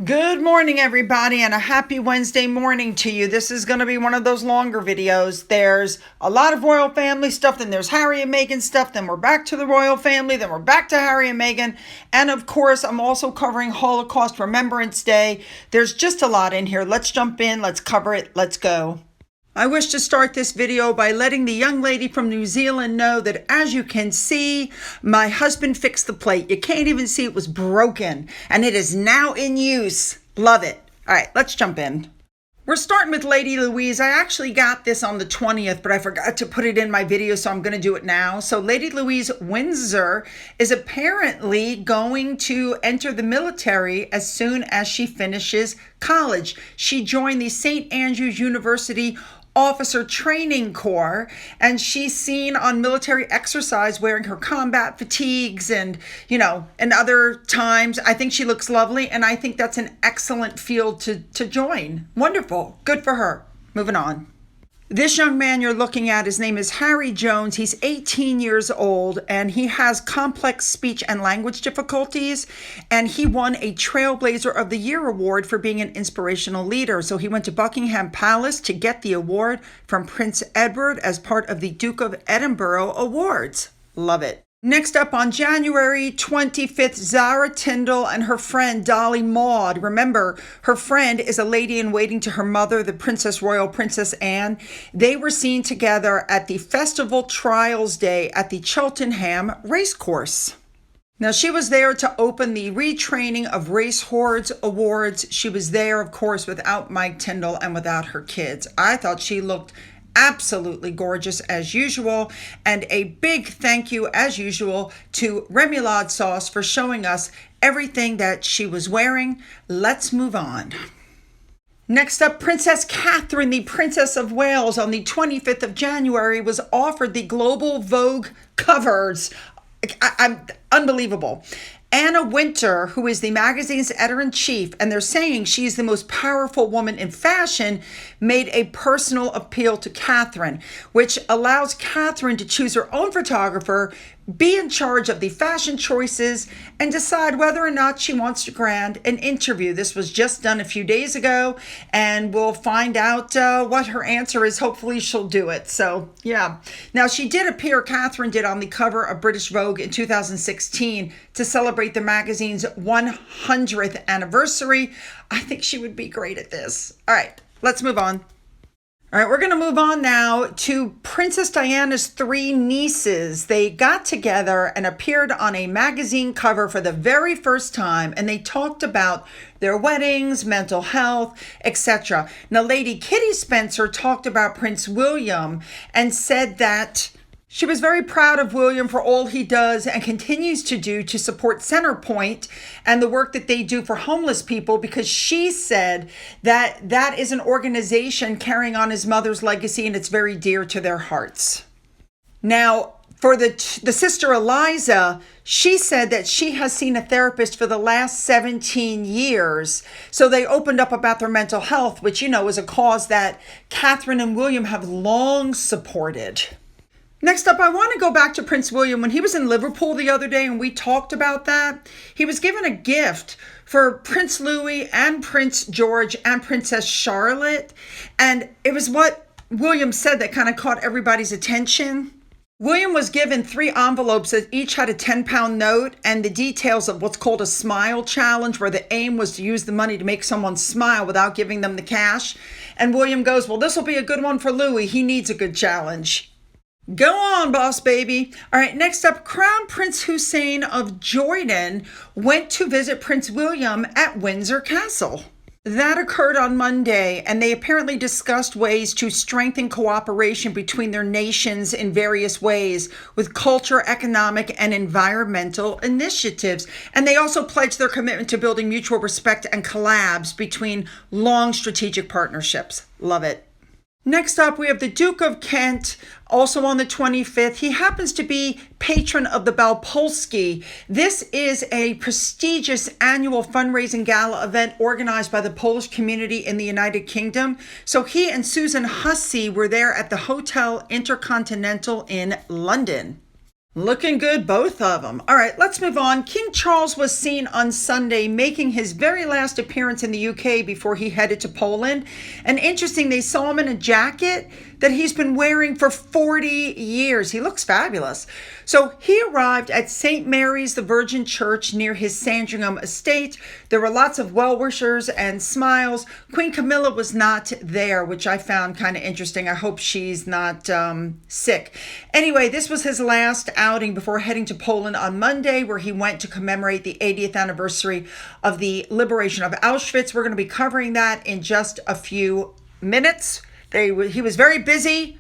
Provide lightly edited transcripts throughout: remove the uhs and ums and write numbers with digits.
Good morning, everybody, and a happy Wednesday morning to you. This is going to be one of those longer videos. There's a lot of royal family stuff, then there's Harry and Meghan stuff, then we're back to the royal family, then we're back to Harry and Meghan, and of course, I'm also covering Holocaust Remembrance Day. There's just a lot in here. Let's jump in, let's cover it, let's go. I wish to start this video by letting the young lady from New Zealand know that, as you can see, my husband fixed the plate. You can't even see it was broken, and it is now in use. Love it. All right, let's jump in. We're starting with Lady Louise. I actually got this on the 20th, but I forgot to put it in my video, so I'm going to do it now. So Lady Louise Windsor is apparently going to enter the military as soon as she finishes college. She joined the St. Andrews University Officer Training Corps, and she's seen on military exercise wearing her combat fatigues and other times. I think she looks lovely, and I think that's an excellent field to join. Wonderful. Good for her. Moving on. This young man you're looking at, his name is Harry Jones. He's 18 years old, and he has complex speech and language difficulties, and he won a Trailblazer of the Year award for being an inspirational leader. So he went to Buckingham Palace to get the award from Prince Edward as part of the Duke of Edinburgh Awards. Love it. Next up, on January 25th, Zara Tindall and her friend Dolly Maud. Remember, her friend is a lady-in-waiting to her mother, the Princess Royal Princess Anne. They were seen together at the Festival Trials Day at the Cheltenham Racecourse. Now, she was there to open the Retraining of Racehorse Awards. She was there, of course, without Mike Tindall and without her kids. I thought she looked absolutely gorgeous as usual, and a big thank you as usual to Remoulade Sauce for showing us everything that she was wearing. Let's move on. Next up, Princess Catherine, the Princess of Wales, on the 25th of January was offered the Global Vogue covers. I'm unbelievable. Anna Wintour, who is the magazine's editor-in-chief, and they're saying she's the most powerful woman in fashion, made a personal appeal to Catherine, which allows Catherine to choose her own photographer, be in charge of the fashion choices, and decide whether or not she wants to grant an interview. This was just done a few days ago, and we'll find out what her answer is. Hopefully she'll do it. So, yeah. Now, Catherine did on the cover of British Vogue in 2016 to celebrate the magazine's 100th anniversary. I think she would be great at this. All right, let's move on. All right, we're going to move on now to Princess Diana's three nieces. They got together and appeared on a magazine cover for the very first time, and they talked about their weddings, mental health, etc. Now, Lady Kitty Spencer talked about Prince William and said that she was very proud of William for all he does and continues to do to support Centerpoint and the work that they do for homeless people, because she said that that is an organization carrying on his mother's legacy and it's very dear to their hearts. Now, for the sister Eliza, she said that she has seen a therapist for the last 17 years. So they opened up about their mental health, which, is a cause that Catherine and William have long supported. Next up, I want to go back to Prince William. When he was in Liverpool the other day and we talked about that, he was given a gift for Prince Louis and Prince George and Princess Charlotte. And it was what William said that kind of caught everybody's attention. William was given 3 envelopes that each had a 10-pound note and the details of what's called a smile challenge, where the aim was to use the money to make someone smile without giving them the cash. And William goes, well, this will be a good one for Louis. He needs a good challenge. Go on, boss baby. All right, next up, Crown Prince Hussein of Jordan went to visit Prince William at Windsor Castle. That occurred on Monday, and they apparently discussed ways to strengthen cooperation between their nations in various ways with culture, economic, and environmental initiatives. And they also pledged their commitment to building mutual respect and collabs between long strategic partnerships. Love it. Next up, we have the Duke of Kent, also on the 25th. He happens to be patron of the Balpolsky. This is a prestigious annual fundraising gala event organized by the Polish community in the United Kingdom. So he and Susan Hussey were there at the Hotel Intercontinental in London. Looking good, both of them. All right, let's move on. King Charles was seen on Sunday making his very last appearance in the UK before he headed to Poland. And interesting, they saw him in a jacket that he's been wearing for 40 years. He looks fabulous. So he arrived at St. Mary's the Virgin Church near his Sandringham estate. There were lots of well-wishers and smiles. Queen Camilla was not there, which I found kind of interesting. I hope she's not sick. Anyway, this was his last outing before heading to Poland on Monday, where he went to commemorate the 80th anniversary of the liberation of Auschwitz. We're going to be covering that in just a few minutes. He was very busy.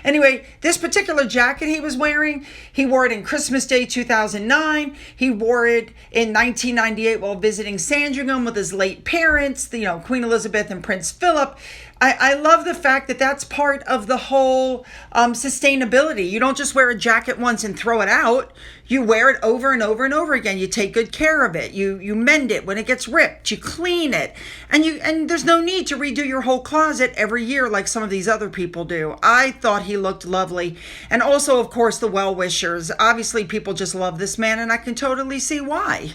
Anyway, this particular jacket he was wearing, he wore it in Christmas Day 2009. He wore it in 1998 while visiting Sandringham with his late parents, Queen Elizabeth and Prince Philip. I love the fact that that's part of the whole sustainability. You don't just wear a jacket once and throw it out. You wear it over and over and over again. You take good care of it. You mend it when it gets ripped. You clean it. And there's no need to redo your whole closet every year like some of these other people do. I thought he looked lovely. And also, of course, the well-wishers. Obviously, people just love this man, and I can totally see why.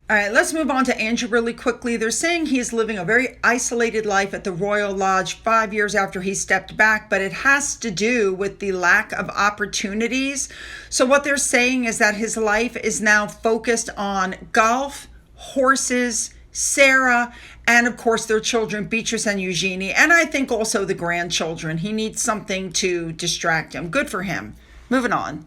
All right, let's move on to Andrew really quickly. They're saying he is living a very isolated life at the Royal Lodge 5 years after he stepped back, but it has to do with the lack of opportunities. So what they're saying is that his life is now focused on golf, horses, Sarah, and of course their children, Beatrice and Eugenie, and I think also the grandchildren. He needs something to distract him. Good for him. Moving on.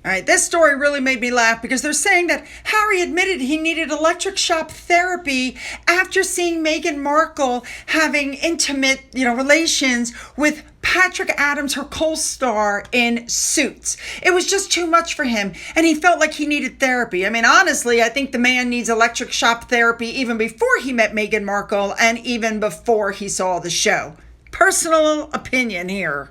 All right, this story really made me laugh because they're saying that Harry admitted he needed electric shock therapy after seeing Meghan Markle having intimate, relations with Patrick Adams, her co-star, in Suits. It was just too much for him, and he felt like he needed therapy. I mean, honestly, I think the man needs electric shock therapy even before he met Meghan Markle and even before he saw the show. Personal opinion here.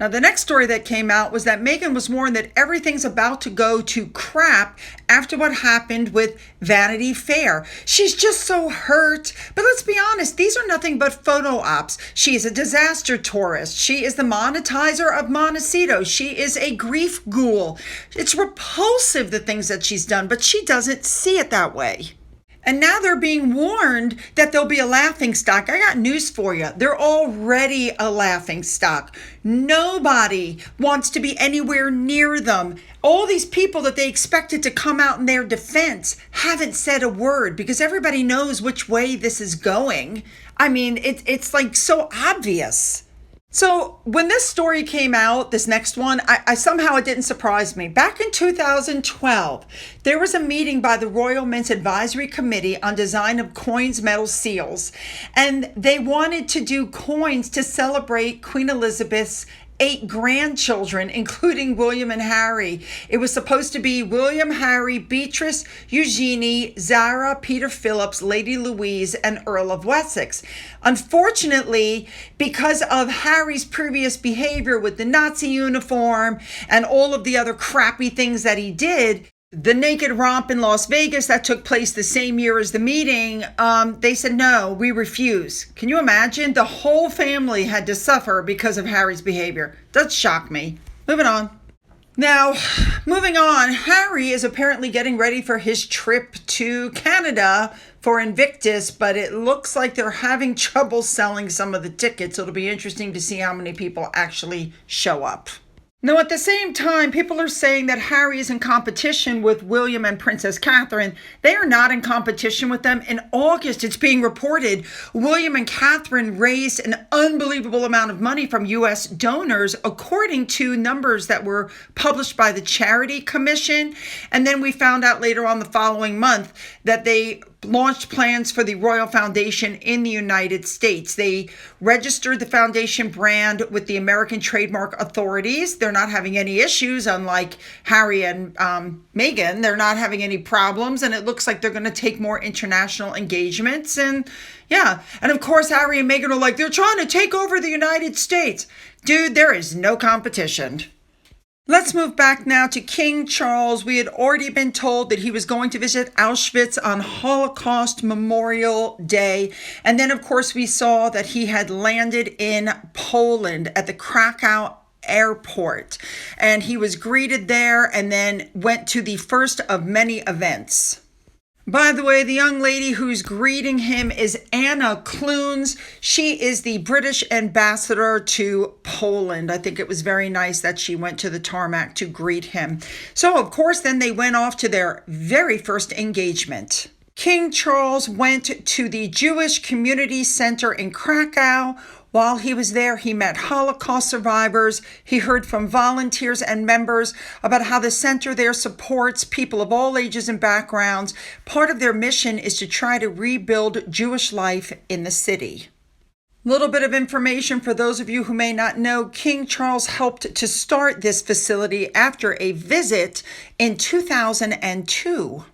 Now, the next story that came out was that Meghan was warned that everything's about to go to crap after what happened with Vanity Fair. She's just so hurt. But let's be honest, these are nothing but photo ops. She is a disaster tourist. She is the monetizer of Montecito. She is a grief ghoul. It's repulsive, the things that she's done, but she doesn't see it that way. And now they're being warned that there'll be a laughingstock. I got news for you. They're already a laughingstock. Nobody wants to be anywhere near them. All these people that they expected to come out in their defense haven't said a word because everybody knows which way this is going. I mean, it's like so obvious. So when this story came out, this next one, I somehow it didn't surprise me. Back in 2012, there was a meeting by the Royal Mint's Advisory Committee on design of coins, medals, seals, and they wanted to do coins to celebrate Queen Elizabeth's 8 grandchildren, including William and Harry. It was supposed to be William, Harry, Beatrice, Eugenie, Zara, Peter Phillips, Lady Louise, and Earl of Wessex. Unfortunately, because of Harry's previous behavior with the Nazi uniform and all of the other crappy things that he did, the naked romp in Las Vegas that took place the same year as the meeting, they said, no, we refuse. Can you imagine? The whole family had to suffer because of Harry's behavior. That shocked me. Moving on. Now, moving on, Harry is apparently getting ready for his trip to Canada for Invictus, but it looks like they're having trouble selling some of the tickets. It'll be interesting to see how many people actually show up. Now, at the same time, people are saying that Harry is in competition with William and Princess Catherine. They are not in competition with them. In August, it's being reported, William and Catherine raised an unbelievable amount of money from U.S. donors, according to numbers that were published by the Charity Commission. And then we found out later on the following month that they launched plans for the Royal Foundation in the United States. They registered the foundation brand with the American trademark authorities. They're not having any issues, unlike Harry and Meghan. They're not having any problems, and it looks like they're going to take more international engagements. And yeah, and of course, Harry and Meghan are like, they're trying to take over the United States. Dude, there is no competition. Let's move back now to King Charles. We had already been told that he was going to visit Auschwitz on Holocaust Memorial Day. And then, of course, we saw that he had landed in Poland at the Krakow airport. And he was greeted there and then went to the first of many events. By the way, the young lady who's greeting him is Anna Clunes. She is the British ambassador to Poland. I think it was very nice that she went to the tarmac to greet him. So, of course, then they went off to their very first engagement. King Charles went to the Jewish Community Center in Krakow. While he was there, he met Holocaust survivors. He heard from volunteers and members about how the center there supports people of all ages and backgrounds. Part of their mission is to try to rebuild Jewish life in the city. Little bit of information for those of you who may not know, King Charles helped to start this facility after a visit in 2002.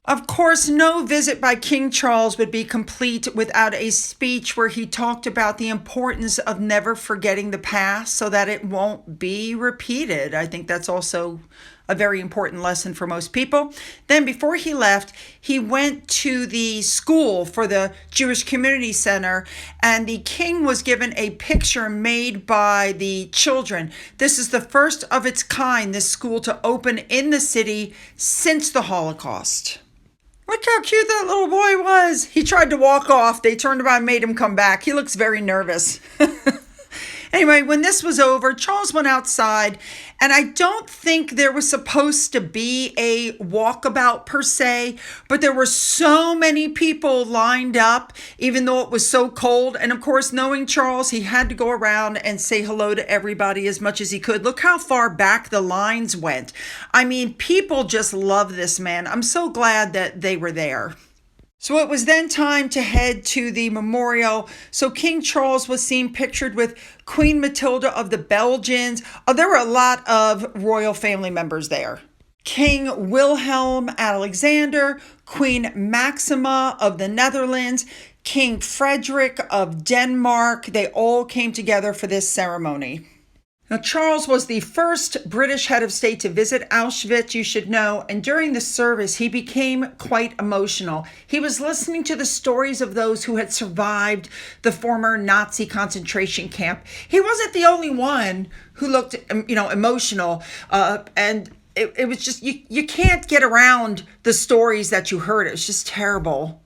Of course, no visit by King Charles would be complete without a speech where he talked about the importance of never forgetting the past so that it won't be repeated. I think that's also a very important lesson for most people. Then before he left, he went to the school for the Jewish Community Center, and the king was given a picture made by the children. This is the first of its kind, this school to open in the city since the Holocaust. Look how cute that little boy was. He tried to walk off. They turned around and made him come back. He looks very nervous. Anyway, when this was over, Charles went outside, and I don't think there was supposed to be a walkabout per se, but there were so many people lined up, even though it was so cold. And of course, knowing Charles, he had to go around and say hello to everybody as much as he could. Look how far back the lines went. I mean, people just love this man. I'm so glad that they were there. So it was then time to head to the memorial. So King Charles was seen pictured with Queen Matilda of the Belgians. There were a lot of royal family members there. King Wilhelm Alexander, Queen Maxima of the Netherlands, King Frederick of Denmark. They all came together for this ceremony. Now, Charles was the first British head of state to visit Auschwitz, you should know, and during the service, he became quite emotional. He was listening to the stories of those who had survived the former Nazi concentration camp. He wasn't the only one who looked, emotional, and it was just, you can't get around the stories that you heard. It was just terrible.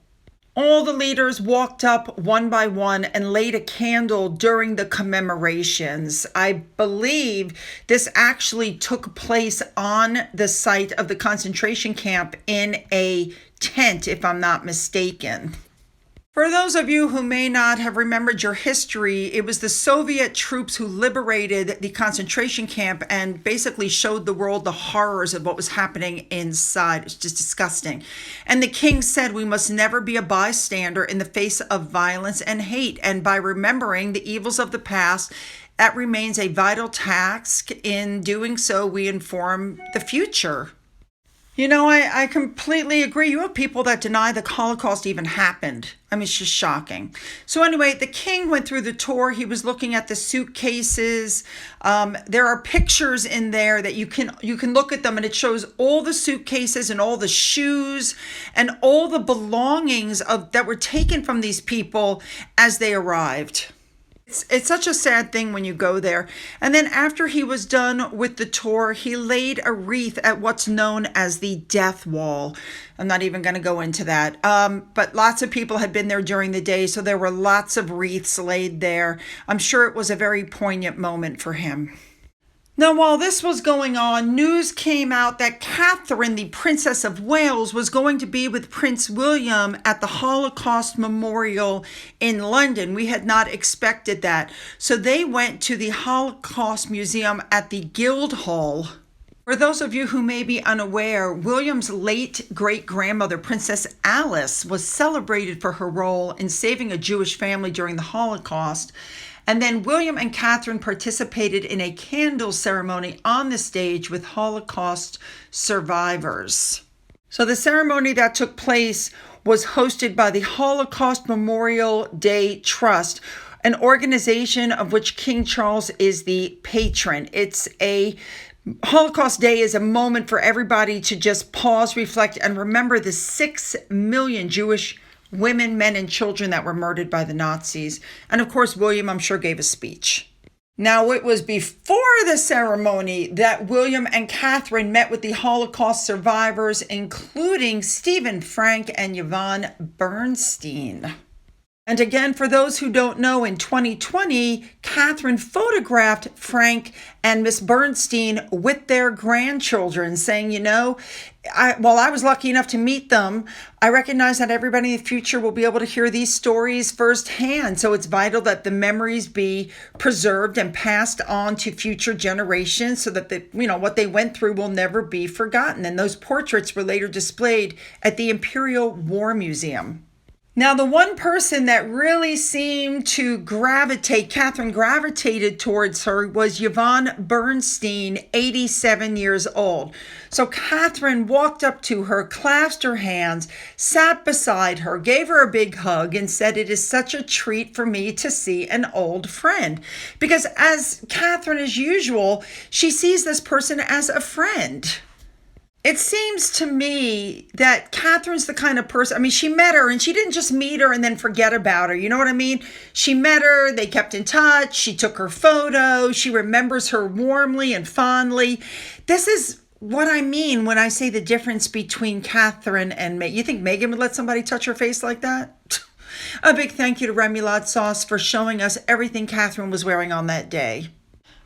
All the leaders walked up one by one and laid a candle during the commemorations. I believe this actually took place on the site of the concentration camp in a tent, if I'm not mistaken. For those of you who may not have remembered your history, it was the Soviet troops who liberated the concentration camp and basically showed the world the horrors of what was happening inside. It's just disgusting. And the king said we must never be a bystander in the face of violence and hate. And by remembering the evils of the past, that remains a vital task. In doing so, we inform the future. I completely agree. You have people that deny the Holocaust even happened. I mean, it's just shocking. So anyway, the king went through the tour. He was looking at the suitcases. There are pictures in there that you can look at them, and it shows all the suitcases and all the shoes and all the belongings that were taken from these people as they arrived. It's such a sad thing when you go there. And then after he was done with the tour, he laid a wreath at what's known as the death wall. I'm not even going to go into that. But lots of people had been there during the day, so there were lots of wreaths laid there. I'm sure it was a very poignant moment for him. Now, while this was going on, news came out that Catherine, the Princess of Wales, was going to be with Prince William at the Holocaust Memorial in London. We had not expected that. So they went to the Holocaust Museum at the Guildhall. For those of you who may be unaware, William's late great-grandmother, Princess Alice, was celebrated for her role in saving a Jewish family during the Holocaust. And then William and Catherine participated in a candle ceremony on the stage with Holocaust survivors. So the ceremony that took place was hosted by the Holocaust Memorial Day Trust, an organization of which King Charles is the patron. Holocaust Day is a moment for everybody to just pause, reflect, and remember the 6 million Jewish women, men, and children that were murdered by the Nazis. And of course, William, I'm sure, gave a speech. Now, it was before the ceremony that William and Catherine met with the Holocaust survivors, including Stephen Frank and Yvonne Bernstein. And again, for those who don't know, in 2020, Catherine photographed Frank and Miss Bernstein with their grandchildren, saying, while I was lucky enough to meet them, I recognize that everybody in the future will be able to hear these stories firsthand. So it's vital that the memories be preserved and passed on to future generations so that what they went through will never be forgotten. And those portraits were later displayed at the Imperial War Museum. Now, the one person that really seemed to Catherine gravitated towards her, was Yvonne Bernstein, 87 years old. So Catherine walked up to her, clasped her hands, sat beside her, gave her a big hug, and said, "It is such a treat for me to see an old friend." Because as Catherine, as usual, she sees this person as a friend. It seems to me that Catherine's the kind of person, she met her and she didn't just meet her and then forget about her. You know what I mean? She met her, they kept in touch, she took her photo, she remembers her warmly and fondly. This is what I mean when I say the difference between Catherine and Meghan. You think Meghan would let somebody touch her face like that? A big thank you to Remoulade Sauce for showing us everything Catherine was wearing on that day.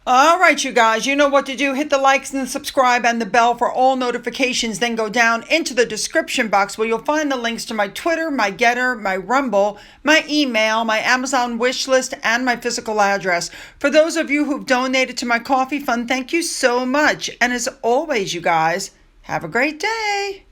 All right, you guys, you know what to do. Hit the likes and the subscribe and the bell for all notifications. Then go down into the description box where you'll find the links to my Twitter, my Gettr, my Rumble, my email, my Amazon wish list, and my physical address. For those of you who've donated to my coffee fund, thank you so much. And as always, you guys, have a great day.